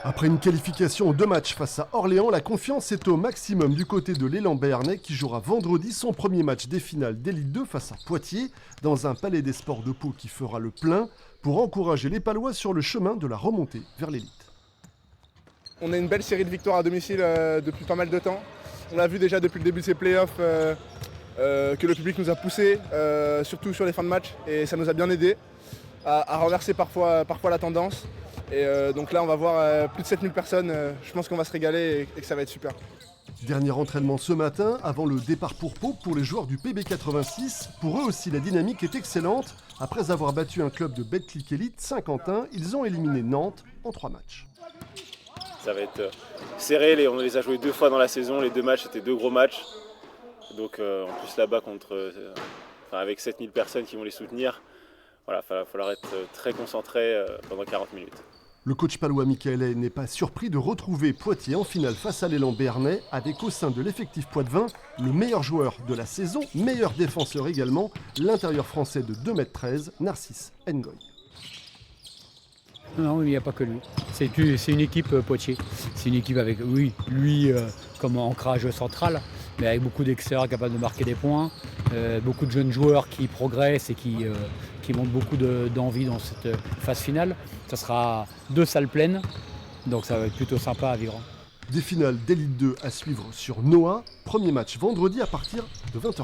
Après une qualification en 2 matchs face à Orléans, la confiance est au maximum du côté de l'élan béarnais qui jouera vendredi son premier match des finales d'Élite 2 face à Poitiers dans un palais des sports de Pau qui fera le plein pour encourager les Palois sur le chemin de la remontée vers l'élite. On a une belle série de victoires à domicile depuis pas mal de temps. On l'a vu déjà depuis le début de ces playoffs que le public nous a poussés, surtout sur les fins de match, et ça nous a bien aidé à renverser parfois la tendance. Et donc là on va voir plus de 7000 personnes, je pense qu'on va se régaler et que ça va être super. Dernier entraînement ce matin avant le départ pour Pau pour les joueurs du PB86. Pour eux aussi la dynamique est excellente. Après avoir battu un club de Betclic Elite, Saint-Quentin, ils ont éliminé Nantes en 3 matchs. Ça va être serré, on les a joués 2 fois dans la saison, les 2 matchs c'était 2 gros matchs. Donc en plus là-bas avec 7000 personnes qui vont les soutenir, voilà, il va falloir être très concentré pendant 40 minutes. Le coach palois Michael n'est pas surpris de retrouver Poitiers en finale face à l'élan béarnais avec au sein de l'effectif poitevin le meilleur joueur de la saison, meilleur défenseur également, l'intérieur français de 2,13 m, Narcisse Ngoy. Non, il n'y a pas que lui. C'est une équipe Poitiers. C'est une équipe avec, oui, lui comme ancrage central, mais avec beaucoup d'excellents capables de marquer des points, beaucoup de jeunes joueurs qui progressent et qui montrent beaucoup d'envie dans cette phase finale. Ça sera 2 salles pleines, donc ça va être plutôt sympa à vivre. Des finales d'Élite 2 à suivre sur Noah. Premier match vendredi à partir de 20h20.